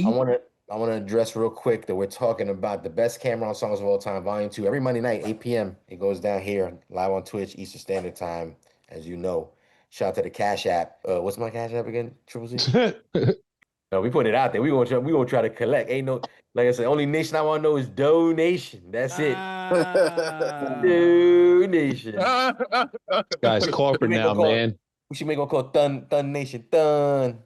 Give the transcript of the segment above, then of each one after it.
I want to address real quick that we're talking about the best Cameron songs of all time, Volume 2. Every Monday night, 8 p.m. It goes down here, live on Twitch, Eastern Standard Time, as you know. Shout out to the Cash App. What's my Cash App again? Triple C? No, we put it out there. We gonna try to collect. Ain't no, like I said, only nation I want to know is donation. That's it. Donation. Guy's corporate now, man. We should make one called Thun Nation. Thun.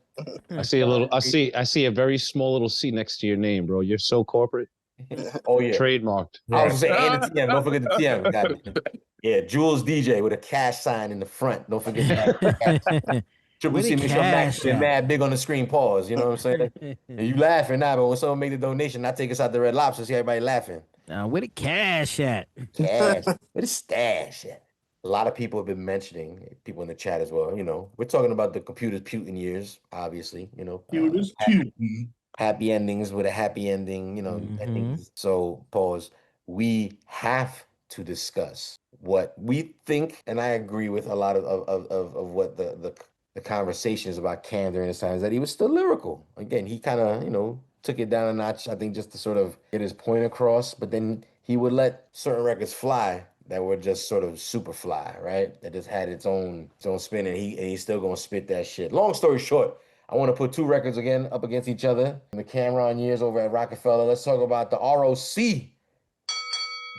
I see a very small little C next to your name, bro. You're so corporate. Oh yeah. Trademarked. I was gonna say, and the TM. Don't forget the TM. Got it. Yeah, Jules DJ with a cash sign in the front. Don't forget that. Triple C, make sure I'm mad big on the screen. Pause. You know what I'm saying? And you laughing now, but when someone make the donation, I take us out the Red Lobster. See everybody laughing. Where the cash at? Cash. Where the stash at? A lot of people have been mentioning, people in the chat as well. You know, we're talking about the computers Putin years, obviously. You know, computers Putin. Happy endings with a happy ending. You know, endings. So pause. We have to discuss what we think, and I agree with a lot of what the conversations about Cam during this time is that he was still lyrical. Again, he kind of, you know, took it down a notch, I think, just to sort of get his point across, but then he would let certain records fly that were just sort of super fly, right? That just had its own spin, and he's still gonna spit that shit. Long story short, I want to put two records again up against each other. In the Cameron years over at Rockefeller, let's talk about the ROC,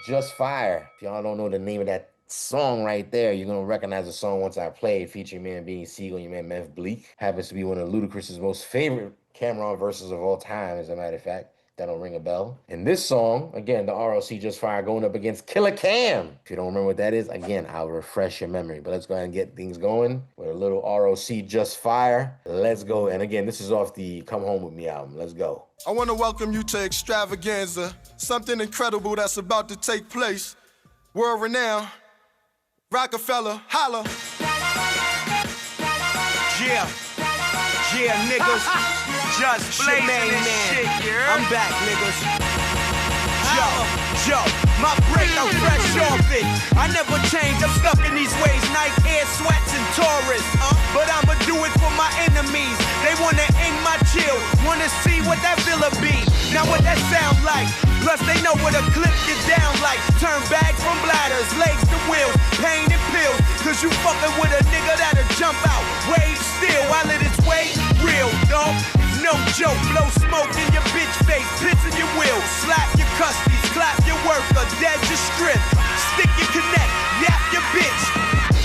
Just Fire. If y'all don't know the name of that song right there, you're gonna recognize the song once I play it, featuring man Beanie Siegel and your man Meth Bleek. Happens to be one of Ludacris's most favorite Cameron verses of all time, as a matter of fact. That don't ring a bell. And this song, again, the ROC Just Fire, going up against KILLA Cam. If you don't remember what that is, again, I'll refresh your memory. But let's go ahead and get things going with a little ROC Just Fire. Let's go. And again, this is off the Come Home With Me album. Let's go. I want to welcome you to Extravaganza, something incredible that's about to take place. World renowned, Rockefeller, holla. Yeah, niggas. Just blazing this shit, yeah? I'm back, niggas. Yo, my break, I'm fresh off it. I never change, I'm stuck in these ways. Nike Air sweats and Taurus. But I'ma do it for my enemies. They wanna end my chill, wanna see what that villa be. Now what that sound like? Plus they know what a clip get down like. Turn bags from bladders, legs to wheels, pain and pills. Cause you fucking with a nigga that'll jump out, wave still while it is way real, dog. No joke, blow smoke in your bitch face, piss in your wheel, slap your custies, clap your worker, dead your strip, stick your connect, yap your bitch.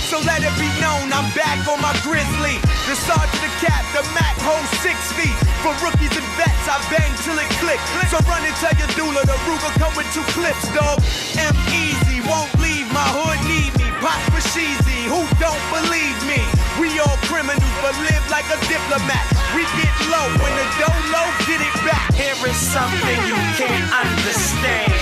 So let it be known, I'm back on my grizzly. The sergeant, the cap, the Mac holds 6 feet. For rookies and vets, I bang till it click. So run and tell your doula, the Ruger come with 2 clips, dog. M-Easy, won't leave, my hood need me. Pop for Sheezy, who don't believe me? We all criminals, but live like a diplomat. We get low, when the dough low, get it back. Here is something you can't understand.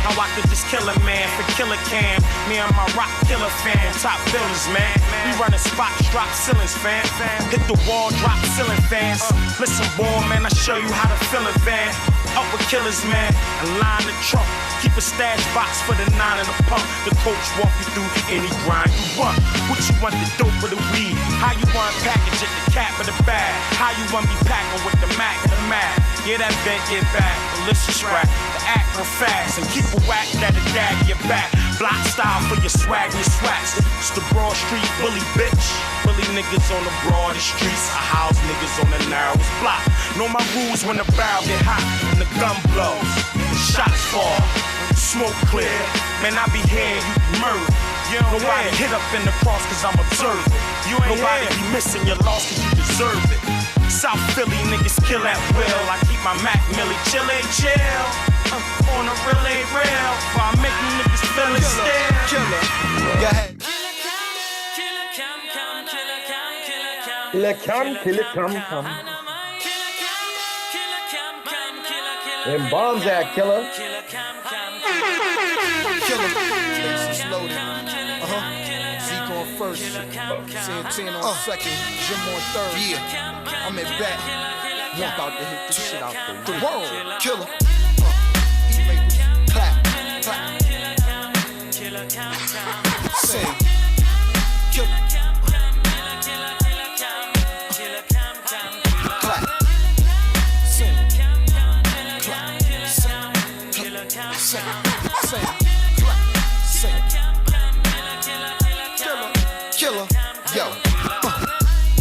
How I could just kill a man for KILLA Cam. Me and my rock killer fan, top builders, man. We running spots, drop ceilings, fam. Hit the wall, drop ceiling fans. Listen, boy, man, I show you how to fill a van. Up with killers, man, and line the trunk. Keep a stash box for the 9 and the pump. The coach walk you through any grind you want. What you want, the dope or the weed? How you want package it, the cap or the bag? How you want be packing with the Mac and the Mac? Yeah, that vent get back, the listen scrap, the act real fast, and keep a whack that'll dag your back. Block style for your swag and your swags. It's the Broad Street bully, bitch. Bully niggas on the broadest streets. I house niggas on the narrowest block. Know my rules when the barrel get hot and the gun blows. The shots fall, smoke clear. Man, I be here, you be murdered. Nobody hit up in the cross cause I'm observant. Nobody be missing your loss cause you deserve it. South Philly niggas kill at will. I keep my Mac Millie chill. On a real ain't real. While I'm making niggas feel it still. KILLA, go ahead. KILLA Cam. And bombs at KILLA. KILLA, Stacy's loaded. Zeke on first, Santana on second, Jim on third. Yeah, I'm at back. I'm about to hit this shit out the world. KILLA. Clap, clap. Sing. KILLA. Clap. Sing. Yo,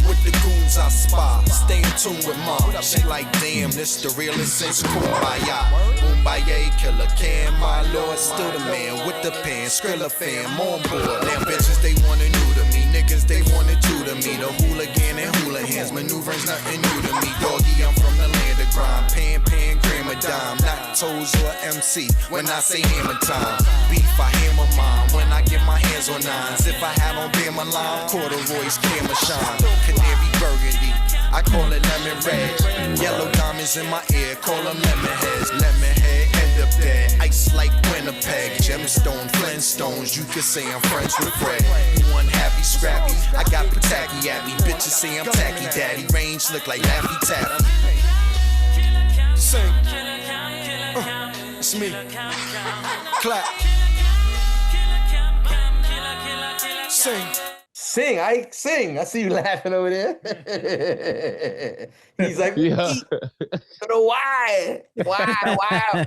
with the goons I spy, stay in tune with mom. She like, damn, this the realest since Kumbaya. Boombaye, Killer Cam, my lord, still the man with the pen. Skrilla fam on board. Damn bitches, they wanna new to me. Niggas, they wanna do to me. The hooligan and hula hands, maneuvering's nothing new to me. Doggy, I'm from the land of grime. Pan, gram a dime. Not toes or MC when I say hammer time. Beef, I hammer mine when I get my hands on nines. If I had on Bama line, corduroys, camera shine. Canary burgundy, I call it lemon red. Yellow diamonds in my ear, call them lemon heads. Lemon head, end up dead. Ice like Winnipeg, gemstone, Flintstones. You could say I'm friends with Fred. You one happy, scrappy. I got Pataki at me. Bitches say I'm tacky daddy. Range look like Laffy Taffy. Sing. It's me. Clap. Sing. Sing, I sing. I see you laughing over there. He's like, Yeah. why? Why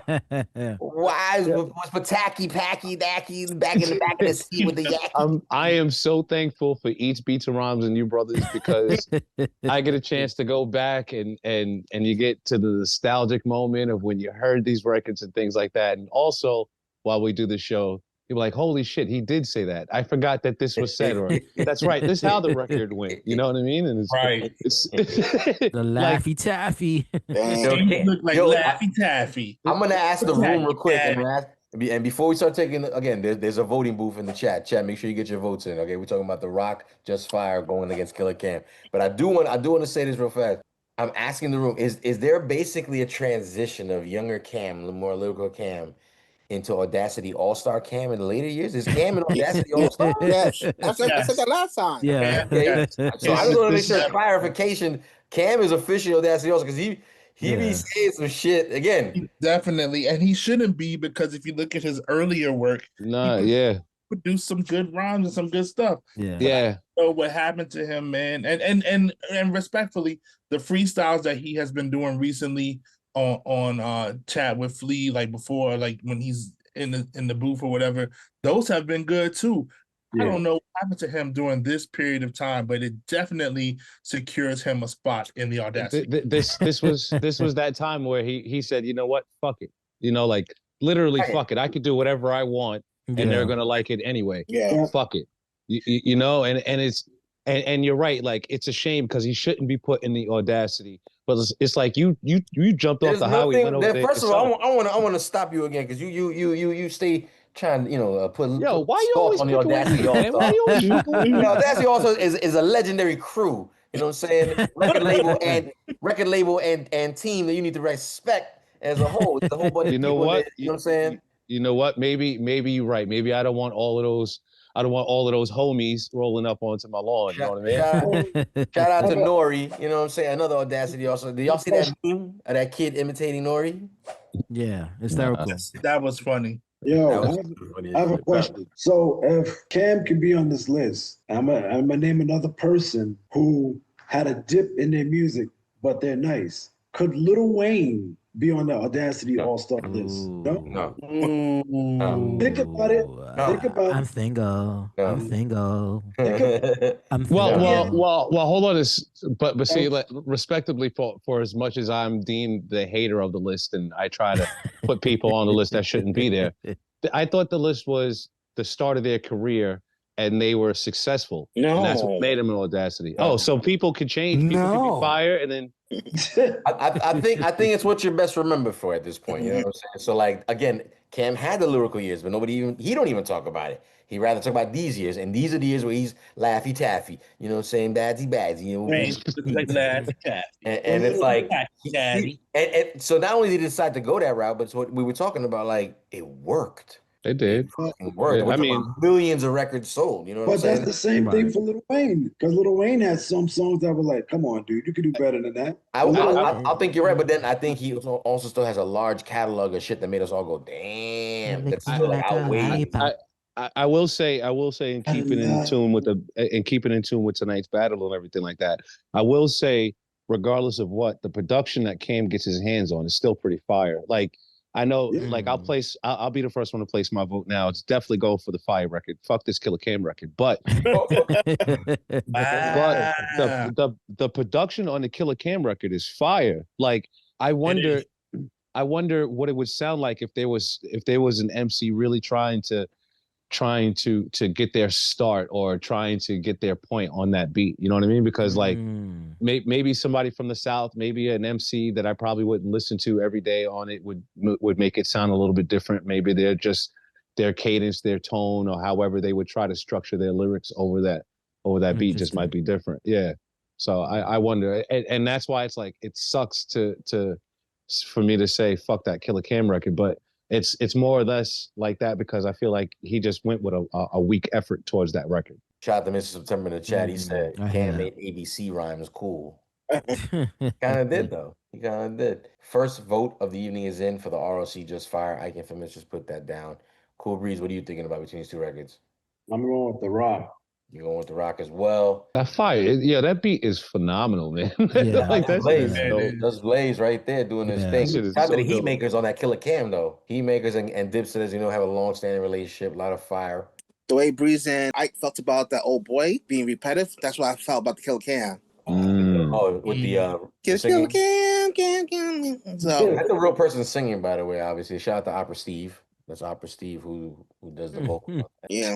was Pataki, Packy, Dacky back in the sea with the yak? I am so thankful for each Beats and Rhymes and you brothers because I get a chance to go back and you get to the nostalgic moment of when you heard these records and things like that. And also, while we do the show, you're like, holy shit, he did say that. I forgot that this was said, or that's right. This is how the record went. You know what I mean? And it's Right. It's The Laffy Taffy. You look like Laffy Taffy. I'm gonna ask the room real quick, and before we start taking again, there's a voting booth in the chat. Chat, make sure you get your votes in. Okay, we're talking about the ROC, Just Fire going against Killer Cam. But I do want to say this real fast. I'm asking the room: is there basically a transition of younger Cam, the more lyrical Cam, into Audacity All-Star Cam in the later years? Is Cam an Audacity All-Star? Yes. I said that last time. Yeah. Okay. So I just want to make sure clarification. Cam is official Audacity All-Star because he be saying some shit again. Definitely. And he shouldn't be because if you look at his earlier work, he produced some good rhymes and some good stuff. Yeah. So what happened to him, man? And respectfully, the freestyles that he has been doing recently on chat with Flea, like before, like when he's in the booth or whatever, those have been good too. I don't know what happened to him during this period of time, but it definitely secures him a spot in the Audacity. This was that time where he said, you know what, fuck it, like literally fuck it. I could do whatever I want, and they're gonna like it anyway. Yeah, fuck it, you know, and it's and you're right. Like it's a shame because he shouldn't be put in the Audacity. But it's like you jumped off the highway. Went over there first of all, I want to stop you again because you stay trying, put why you always on the Audacity All-Star? Why you always the Audacity All-Star is a legendary crew. You know what I'm saying? Record label and team that you need to respect as a whole. It's a whole bunch of people. What? You know what I'm saying? You know what? Maybe you're right. Maybe I don't want all of those homies rolling up onto my lawn. You know what I mean? Shout out to Nori. You know what I'm saying? Another Audacity also. Did y'all see that meme of that kid imitating Nori? Yeah, hysterical. That was funny. Yo, I have a question. So if Cam can be on this list, I'm gonna name another person who had a dip in their music, but they're nice. Could Lil Wayne be on the Audacity All-Star list? No. Think about it. Think about it. I'm single. I'm single. Well, hold on. But see, like, respectably, for as much as I'm deemed the hater of the list, and I try to put people on the list that shouldn't be there, I thought the list was the start of their career, and they were successful. No, and that's what made them an Audacity. Oh, so people could change. People could be fired, and then. I think it's what you're best remembered for at this point. You know what I'm saying? So like again, Cam had the lyrical years, but he don't even talk about it. He rather talk about these years, and these are the years where he's Laffy Taffy. You know what I'm saying? Badsy. You know, like Laffy Taffy. And it's like, and so not only did he decide to go that route, but it's what we were talking about. Like it worked. It did. It worked. Yeah, I mean, millions of records sold. You know what I'm saying? But that's the same thing for Lil Wayne, because Lil Wayne had some songs that were like, "Come on, dude, you could do better than that." I think you're right, but then I think he also still has a large catalog of shit that made us all go, "Damn!" That's still like outweighed. I will say, in keeping in tune with tonight's battle and everything like that, I will say, regardless of what, the production that Cam gets his hands on is still pretty fire. Like I know, Yeah. like I'll be the first one to place my vote now. It's definitely go for the Fire record. Fuck this Killer Cam record. But Wow. the production on the Killer Cam record is fire. Like I wonder what it would sound like if there was an MC really trying to get their start or trying to get their point on that beat. You know what I mean? Because like maybe somebody from the South, maybe an MC that I probably wouldn't listen to every day on it would make it sound a little bit different. Maybe they're just their cadence, their tone, or however they would try to structure their lyrics over that beat just might be different. Yeah. So I wonder, and that's why it's like it sucks for me to say fuck that Killer Cam record, but it's more or less like that because I feel like he just went with a weak effort towards that record. Shout out to Mr. September in the chat. He said Cam made ABC rhymes cool. Kind of did though. He kind of did. First vote of the evening is in for the ROC Just Fire. Ike Infamous just put that down. Cool Breeze, what are you thinking about between these two records? I'm going with the ROC. You're going with the ROC as well. That fire, yeah, that beat is phenomenal, man. Yeah. Like that's Blaze. That's Blaze right there doing his thing. Shout out to the Heat Makers on that Killer Cam though. Heat Makers and Dipset, as you know, have a long-standing relationship, a lot of fire. The way Breeze and Ike felt about that old boy being repetitive, that's what I felt about the Killer Cam. Oh, with the Killer Cam. So that's a real person singing, by the way. Obviously, shout out to Opera Steve. That's Opera Steve who does the vocal. Yeah.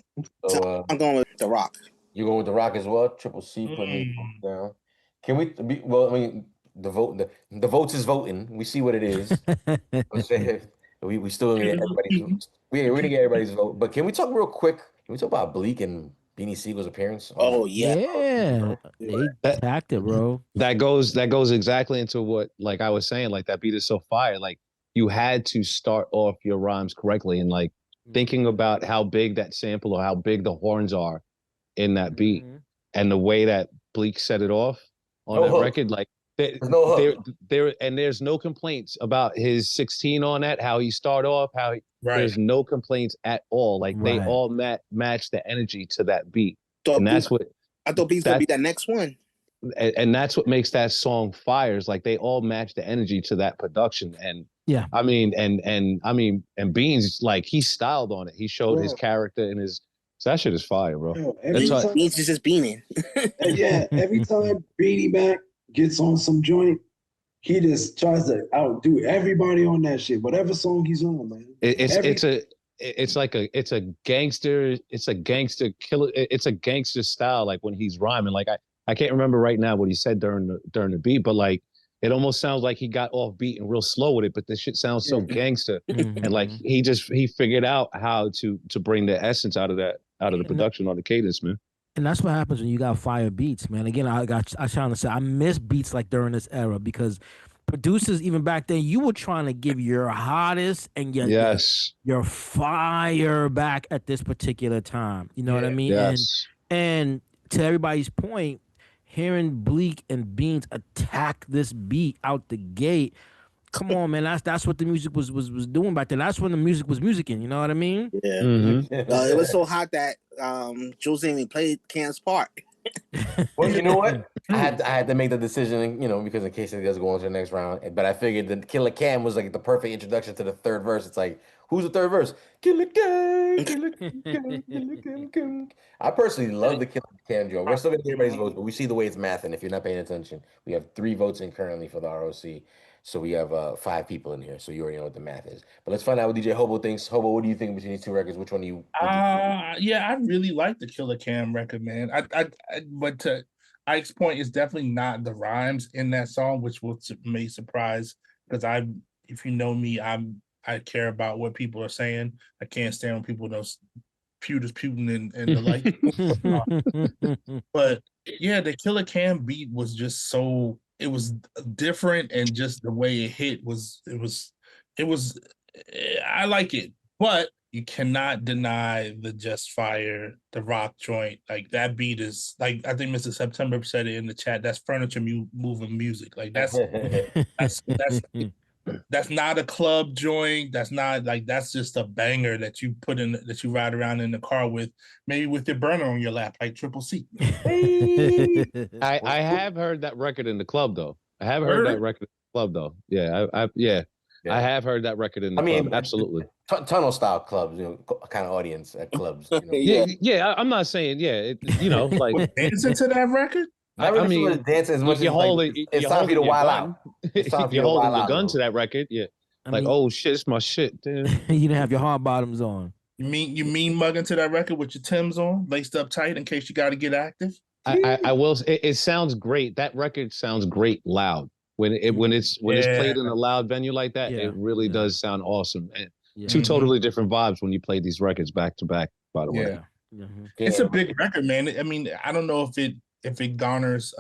So I'm going with the ROC. You're going with the ROC as well. Triple C putting me down. Can we? Well, I mean, the votes is voting. We see what it is. we still gonna get everybody's. We're gonna get everybody's vote. But can we talk real quick? Can we talk about Bleek and Beanie Siegel's appearance? Oh yeah, they attacked it, bro. That goes exactly into what like I was saying. Like that beat is so fire. Like you had to start off your rhymes correctly, and like thinking about how big that sample or how big the horns are in that beat, and the way that Bleek set it off on that record, like there's no complaints about his 16 on that. How he started off, there's no complaints at all. Like they all match the energy to that beat, and that's what I thought Beat's gonna be that next one. And that's what makes that song fires. Like they all match the energy to that production. And yeah, I mean, and Beans, like he styled on it. He showed his character and his. So that shit is fire, bro. Beans is just beaming. Yeah, every time Beanie Mac gets on some joint, he just tries to outdo everybody on that shit. Whatever song he's on, man. It's a gangster killer. It's a gangster style. Like when he's rhyming, like I can't remember right now what he said during the beat, but like it almost sounds like he got off beat and real slow with it, but this shit sounds so gangster. And like he figured out how to bring the essence out of the production on the cadence, man. And that's what happens when you got fire beats, man. Again, I trying to say I miss beats like during this era because producers even back then, you were trying to give your hottest and your fire back at this particular time. You know what I mean? Yes. And to everybody's point, hearing Bleek and Beans attack this beat out the gate, come on, man. That's what the music was doing back then. That's when the music was musicking. You know what I mean? Yeah. It was so hot that Jules didn't even play Cam's part. Well, you know what? I had to make the decision, you know, because in case it does go on to the next round. But I figured the Killer Cam was like the perfect introduction to the third verse. It's like, who's the third verse? Killer Cam, Killer Cam, Killer Cam, Cam. I personally love the Killer Cam joint. We're still gonna get everybody's votes, but we see the way it's mathing. If you're not paying attention, we have 3 votes in currently for the ROC. So we have 5 people in here. So you already know what the math is. But let's find out what DJ Hobo thinks. Hobo, what do you think between these 2 records? Which one do you? Yeah, I really like the Killer Cam record, man. But to Ike's point, is definitely not the rhymes in that song, which may surprise because if you know me, I care about what people are saying. I can't stand when people know Putin and the like. But yeah, the Killer Cam beat was just so. It was different, and just the way it hit I like it, but you cannot deny the Just Fire, the ROC joint. Like that beat is like, I think Mr. September said it in the chat, that's furniture moving music. Like that's not a club joint. That's not like, that's just a banger that you put in, that you ride around in the car with, maybe with your burner on your lap, like Triple C. I have heard that record in the club though. I have heard that record in the club though. Yeah, yeah. I have heard that record in the club. Absolutely. Tunnel style clubs, kind of audience at clubs. Yeah. I'm not saying, like dancing to that record. I mean, dancing as much as it's time for you to wild out. It's time for you to holding wild your out. gun to that record. Yeah. Oh shit, it's my shit. Dude. You didn't have your hard bottoms on. You mean mugging to that record with your Timbs on, laced up tight in case you got to get active? I will. It sounds great. That record sounds great loud. When it's played in a loud venue like that, it really does sound awesome. And two totally different vibes when you play these records back to back. By the way, it's a big record, man. I mean, I don't know if it garners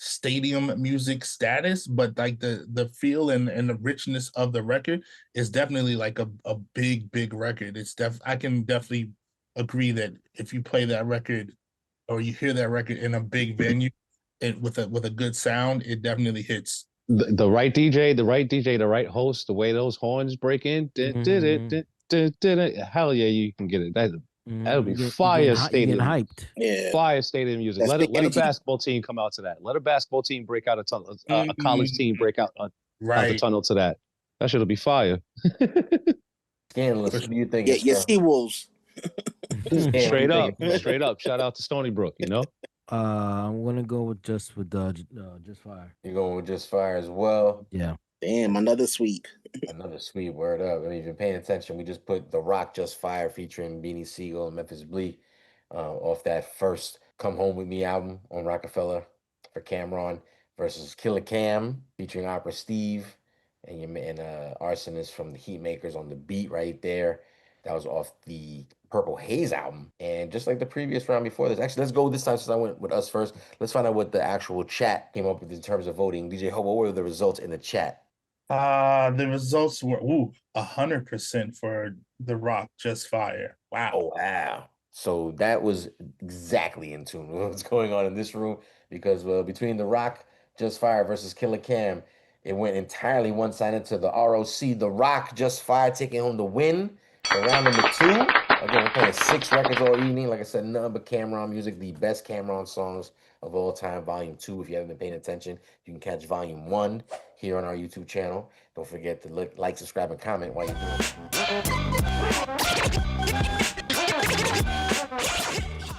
stadium music status, but like the feel and the richness of the record is definitely like a big record. I can definitely agree that if you play that record or you hear that record in a big venue with a good sound, it definitely hits. The right DJ, the right host, the way those horns break in, hell yeah, you can get it. That'll be fire stadium. Hyped. Yeah. Fire stadium music. Let a basketball team come out to that. Let a basketball team break out a tunnel. A college team break out the tunnel to that. That shit'll be fire. Scandalous. What do you think? Yeah, Sea-Wolves. Straight up. Shout out to Stony Brook, I'm gonna go with just fire. You're going with just fire as well? Yeah. Damn, another sweep. Another sweep, word up. I mean, if you're paying attention, we just put The ROC Just Fire featuring Beanie Siegel and Memphis Bleek off that first Come Home With Me album on Rockefeller for Cameron versus Killer Cam featuring Opera Steve and Arsonist from the Heatmakers on the beat right there. That was off the Purple Haze album. And just like the previous round before this, actually, let's go this time since I went with us first. Let's find out what the actual chat came up with in terms of voting. DJ Hobo, what were the results in the chat? The results were 100% for The ROC Just Fire. Wow. Oh, wow. So that was exactly in tune with what's going on in this room because between The ROC Just Fire versus Killer Cam, it went entirely one-sided to the ROC. The ROC Just Fire taking home the win for round number 2. Again, we're playing 6 records all evening. Like I said, nothing but Cameron music, the best Cameron songs of all time, volume 2. If you haven't been paying attention, you can catch volume 1 here on our YouTube channel. Don't forget to like, subscribe, and comment while you're doing it.